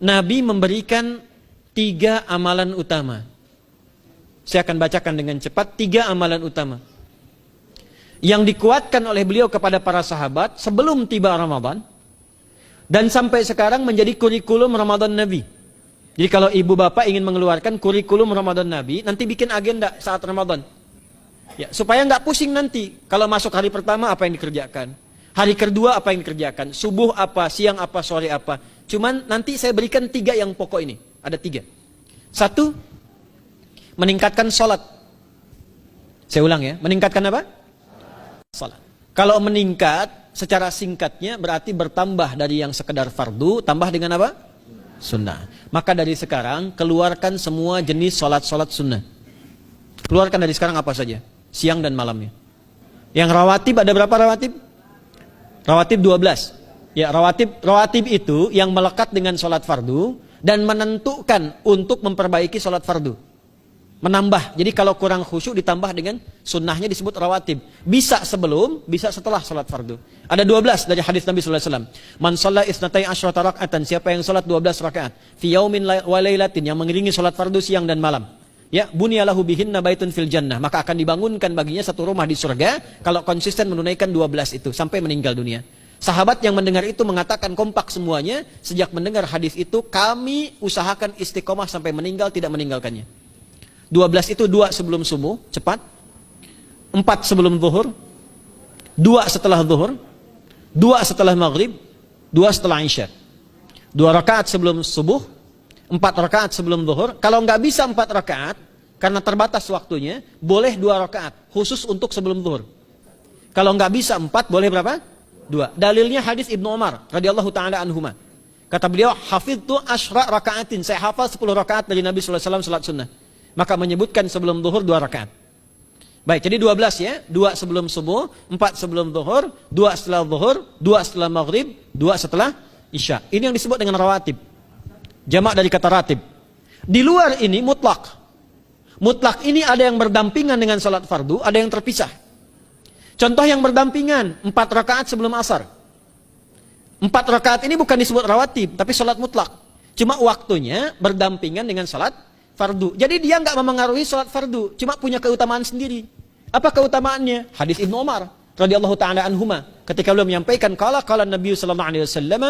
Nabi memberikan 3 amalan utama. Saya akan bacakan dengan cepat 3 amalan utama yang dikuatkan oleh beliau kepada para sahabat sebelum tiba Ramadan dan sampai sekarang menjadi kurikulum Ramadan Nabi. Jadi kalau ibu bapak ingin mengeluarkan kurikulum Ramadan Nabi, nanti bikin agenda saat Ramadan. Ya, supaya nggak pusing nanti. Kalau masuk hari pertama apa yang dikerjakan, hari kedua apa yang dikerjakan, subuh apa, siang apa, sore apa. Cuman nanti saya berikan 3 yang pokok ini. Ada 3. 1, meningkatkan sholat. Saya ulang ya, meningkatkan apa? Sholat. Kalau meningkat secara singkatnya berarti bertambah dari yang sekedar fardu, tambah dengan apa? Sunnah. Maka dari sekarang keluarkan semua jenis sholat-sholat sunnah. Keluarkan dari sekarang apa saja, siang dan malamnya. Yang rawatib ada berapa rawatib? Rawatib 12. Ya, rawatib itu yang melekat dengan sholat fardu dan menentukan untuk memperbaiki sholat fardu. Menambah. Jadi kalau kurang khusyuk ditambah dengan sunnahnya disebut rawatib. Bisa sebelum, bisa setelah sholat fardu. Ada 12 dari hadis Nabi sallallahu alaihi wasallam. Man shalla isnatai asyrata raka'atan, siapa yang sholat 12 rakaat fi yaumin wa lailatin, yang mengiringi sholat fardu siang dan malam. Ya, bunyalahu bihinna baitun fil jannah, maka akan dibangunkan baginya satu rumah di surga kalau konsisten menunaikan 12 itu sampai meninggal dunia. Sahabat yang mendengar itu mengatakan kompak semuanya, sejak mendengar hadis itu kami usahakan istiqomah sampai meninggal tidak meninggalkannya. 12 itu 2 sebelum subuh, cepat. 4 sebelum zuhur, 2 setelah zuhur, 2 setelah maghrib, 2 setelah isya. 2 rakaat sebelum subuh, 4 rakaat sebelum zuhur. Kalau nggak bisa 4 rakaat, karena terbatas waktunya, boleh 2 rakaat, khusus untuk sebelum zuhur. Kalau nggak bisa 4, boleh berapa? 2. Dalilnya hadis Ibnu Umar radhiyallahu taala anhuma. Kata beliau, hafidtu asyra rakaatin, saya hafal 10 rakaat dari Nabi sallallahu alaihi wasallam salat sunnah. Maka menyebutkan sebelum zuhur 2 rakaat. Baik, jadi 12 ya. 2 sebelum subuh, 4 sebelum zuhur, 2 setelah zuhur, 2 setelah maghrib, 2 setelah isya. Ini yang disebut dengan rawatib. Jamak dari kata ratib. Di luar ini mutlak. Mutlak ini ada yang berdampingan dengan salat fardu, ada yang terpisah. Contoh yang berdampingan, 4 rakaat sebelum asar. 4 rakaat ini bukan disebut rawatib, tapi salat mutlak. Cuma waktunya berdampingan dengan salat fardu. Jadi dia nggak memengaruhi salat fardu, cuma punya keutamaan sendiri. Apa keutamaannya? Hadis Ibnu Umar radhiyallahu taala anhuma, ketika beliau menyampaikan qala Nabi sallallahu alaihi wasallam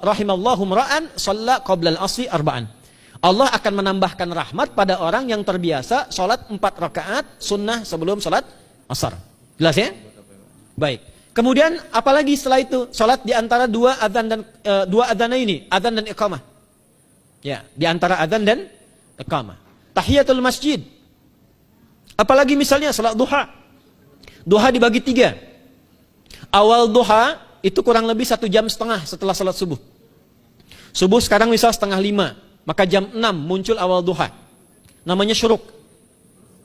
rahimallahu ra'an shalla qabla al-asri arba'an. Allah akan menambahkan rahmat pada orang yang terbiasa salat 4 rakaat sunnah sebelum salat asar. Jelas ya? Baik. Kemudian apalagi setelah itu? Salat di antara 2 adzan dan 2 adzan ini, adzan dan iqamah. Ya, di antara adzan dan iqamah. Tahiyatul masjid. Apalagi misalnya salat duha. Duha dibagi 3. Awal duha itu kurang lebih 1,5 jam setelah salat subuh. Subuh sekarang misal 4:30, maka jam 6 muncul awal duha. Namanya syuruk.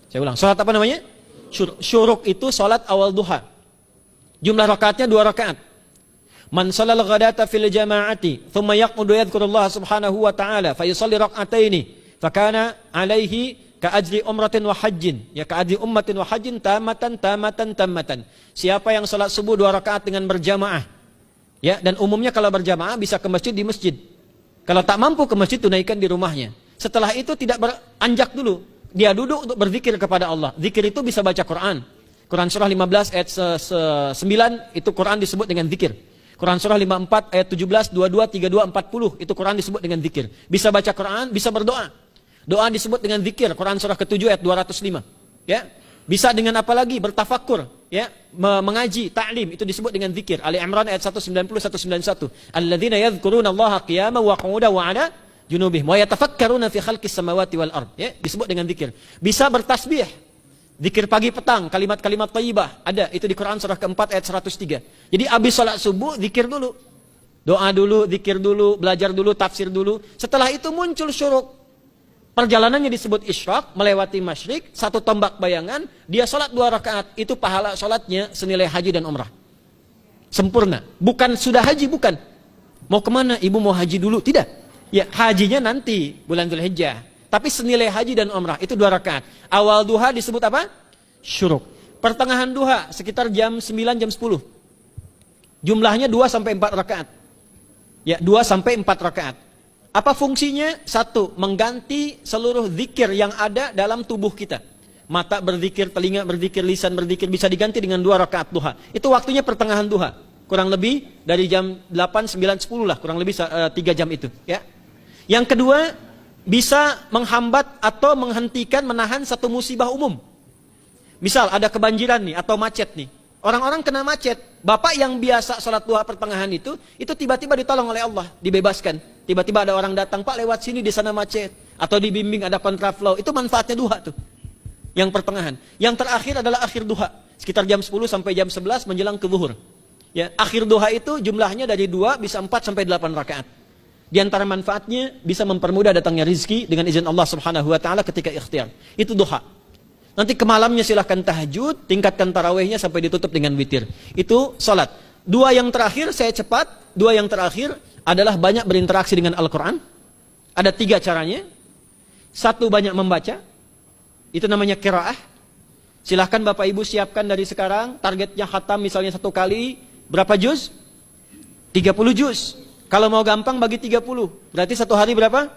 Saya ulang, salat apa namanya? Syuruk itu salat awal duha. Jumlah rakaatnya 2 rakaat. Man sallal ghadata fil jama'ati thumma yaqudu yadhkurullah subhanahu wa ta'ala fa yusalli rak'ataini fa kana alaihi ka ajri umratin wa hajjin, ya ka ajri ummatin wa hajjin tamatan. Siapa yang salat subuh 2 rakaat dengan berjamaah, ya, dan umumnya kalau berjamaah bisa ke masjid di masjid. Kalau tak mampu ke masjid, tunaikan di rumahnya. Setelah itu tidak beranjak dulu, dia duduk untuk berzikir kepada Allah. Zikir itu bisa baca Quran. Quran surah 15 ayat 9 itu Quran disebut dengan zikir. Quran surah 54 ayat 17, 22, 32, 40 itu Quran disebut dengan zikir. Bisa baca Quran, bisa berdoa. Doa disebut dengan zikir. Quran surah ke-7 ayat 205. Ya. Bisa dengan apa lagi? Bertafakkur, ya, mengaji, ta'lim, itu disebut dengan zikir. Ali Imran ayat 190 191. Alladzina yadhkuruna Allaha qiyaman wa qu'udan wa 'ala junubihim wa yatafakkaruna fi khalqis samawati wal ard, ya, disebut dengan zikir. Bisa bertasbih. Zikir pagi petang, kalimat-kalimat thayyibah, ada itu di Quran surah ke-4 ayat 103. Jadi habis salat subuh zikir dulu. Doa dulu, zikir dulu, belajar dulu, tafsir dulu. Setelah itu muncul syuruk. Perjalanannya disebut isyraq, melewati masyrik, 1 tombak bayangan, dia salat 2 rakaat, itu pahala salatnya senilai haji dan umrah. Sempurna. Bukan sudah haji, bukan. Mau kemana? Ibu mau haji dulu? Tidak. Ya, hajinya nanti bulan Dzulhijjah. Tapi senilai haji dan umrah itu 2 rakaat. Awal duha disebut apa? Syuruk. Pertengahan duha sekitar jam 9 jam 10. Jumlahnya 2 sampai 4 rakaat. Ya, 2 sampai 4 rakaat. Apa fungsinya? Satu, mengganti seluruh zikir yang ada dalam tubuh kita. Mata berzikir, telinga berzikir, lisan berzikir, bisa diganti dengan 2 rakaat duha. Itu waktunya pertengahan duha. Kurang lebih dari jam 8, 9, 10 lah, kurang lebih 3 jam itu. Ya. Yang kedua, bisa menghambat atau menghentikan, menahan satu musibah umum. Misal ada kebanjiran nih atau macet nih. Orang-orang kena macet. Bapak yang biasa sholat duha pertengahan itu tiba-tiba ditolong oleh Allah, dibebaskan. Tiba-tiba ada orang datang, Pak lewat sini di sana macet. Atau dibimbing ada kontraflow. Itu manfaatnya duha tuh. Yang pertengahan. Yang terakhir adalah akhir duha. Sekitar jam 10 sampai jam 11 menjelang ke zuhur. Ya, akhir duha itu jumlahnya dari 2 bisa 4 sampai 8 rakaat. Di antara manfaatnya bisa mempermudah datangnya rizki dengan izin Allah Subhanahu wa taala ketika ikhtiar. Itu duha. Nanti ke malamnya silahkan tahajud, tingkatkan tarawihnya sampai ditutup dengan witir. Itu salat. 2 yang terakhir saya cepat, 2 yang terakhir adalah banyak berinteraksi dengan Al-Qur'an. Ada 3 caranya. 1, banyak membaca. Itu namanya qiraah. Silahkan Bapak Ibu siapkan dari sekarang, targetnya khatam misalnya 1 kali, berapa juz? 30 juz. Kalau mau gampang bagi 30, berarti 1 hari berapa?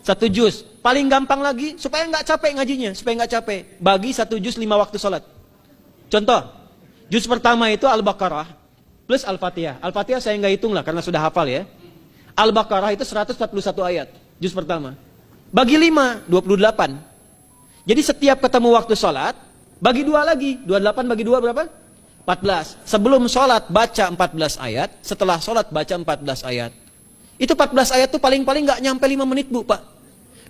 1 juz. Paling gampang lagi, supaya nggak capek ngajinya, supaya nggak capek, bagi 1 juz 5 waktu sholat. Contoh, juz pertama itu Al-Baqarah plus Al-Fatihah. Al-Fatihah saya nggak hitung lah karena sudah hafal ya. Al-Baqarah itu 141 ayat, juz pertama. Bagi 5, 28. Jadi setiap ketemu waktu sholat, bagi 2 lagi. 28 bagi 2 berapa? 14. Sebelum sholat baca 14 ayat, setelah sholat baca 14 ayat. Itu 14 ayat tuh paling-paling gak nyampe 5 menit Bu Pak.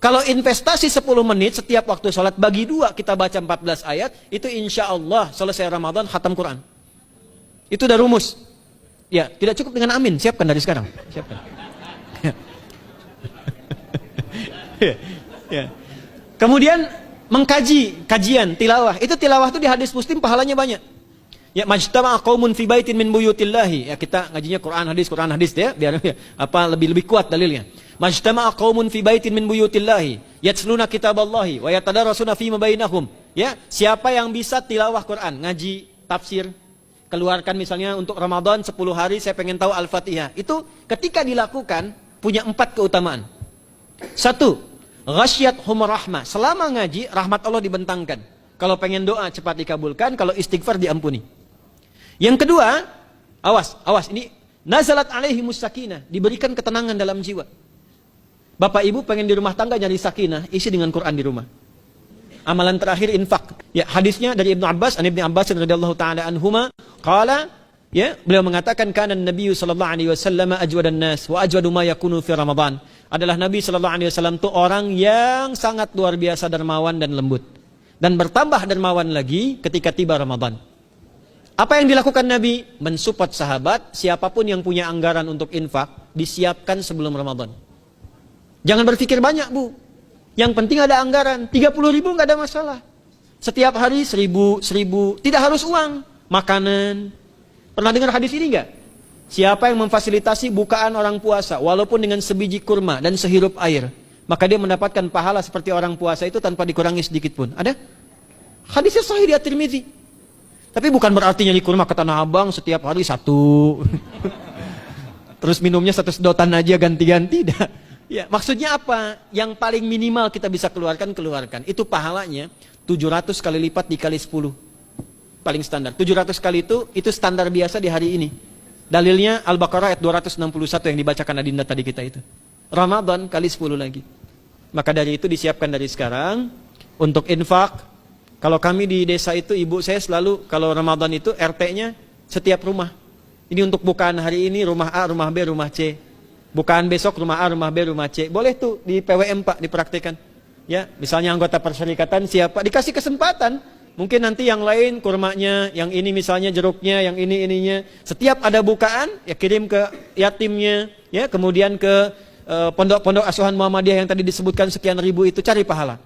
Kalau investasi 10 menit setiap waktu sholat, bagi 2 kita baca 14 ayat, itu insya Allah selesai Ramadan khatam Quran. Itu udah rumus. Ya, tidak cukup dengan amin, siapkan dari sekarang. Siapkan. Ya. Kemudian mengkaji, kajian, tilawah. Itu tilawah itu di hadis Muslim pahalanya banyak. Ya, majtama'a qaumun fi baitin min buyutillahi. Ya, kita ngajinya Quran hadis ya, biar lebih kuat dalilnya. Majtama'a qaumun fi baitin min buyutillahi yatsluna kitaballahi wa yatadarasuna fima bainahum. Ya, siapa yang bisa tilawah Quran, ngaji, tafsir, keluarkan misalnya untuk Ramadan 10 hari saya pengen tahu Al-Fatihah. Itu ketika dilakukan punya 4 keutamaan. 1, ghasyiyatuhum rahmah. Selama ngaji, rahmat Allah dibentangkan. Kalau pengen doa cepat dikabulkan, kalau istighfar diampuni. Yang kedua, awas ini nazalat alaihimus sakinah, diberikan ketenangan dalam jiwa. Bapak Ibu pengen di rumah tangga nyari sakinah, isi dengan Quran di rumah. Amalan terakhir infak. Ya, hadisnya dari Ibnu Abbas, Ibnu Abbas radhiyallahu taala anhuma, qala, ya, beliau mengatakan kana Nabi sallallahu alaihi wasallam ajwadan nas wa ajwadu ma yakunu fi Ramadan. Adalah Nabi sallallahu alaihi wasallam itu orang yang sangat luar biasa dermawan dan lembut. Dan bertambah dermawan lagi ketika tiba Ramadan. Apa yang dilakukan Nabi? Mensupport sahabat, siapapun yang punya anggaran untuk infak, disiapkan sebelum Ramadan. Jangan berpikir banyak Bu. Yang penting ada anggaran, 30.000 nggak ada masalah. Setiap hari 1.000, tidak harus uang, makanan. Pernah dengar hadis ini nggak? Siapa yang memfasilitasi bukaan orang puasa, walaupun dengan sebiji kurma dan sehirup air, maka dia mendapatkan pahala seperti orang puasa itu tanpa dikurangi sedikit pun. Ada? Hadisnya sahih di At-Tirmidzi. Tapi bukan berarti nyari kurma ke Tanah Abang setiap hari 1. Terus minumnya 1 sedotan aja ganti-ganti. Ya, maksudnya apa? Yang paling minimal kita bisa keluarkan. Itu pahalanya 700 kali lipat dikali 10. Paling standar. 700 kali itu standar biasa di hari ini. Dalilnya Al-Baqarah ayat 261 yang dibacakan Adinda tadi kita itu. Ramadan kali 10 lagi. Maka dari itu disiapkan dari sekarang untuk infak. Kalau kami di desa itu, ibu saya selalu kalau Ramadan itu RT-nya setiap rumah. Ini untuk bukaan hari ini rumah A, rumah B, rumah C. Bukaan besok rumah A, rumah B, rumah C. Boleh tuh di PWM Pak dipraktikkan. Ya, misalnya anggota perserikatan siapa dikasih kesempatan. Mungkin nanti yang lain kurmanya, yang ini misalnya jeruknya, yang ini ininya. Setiap ada bukaan ya kirim ke yatimnya, ya kemudian ke pondok-pondok asuhan Muhammadiyah yang tadi disebutkan sekian ribu itu, cari pahala.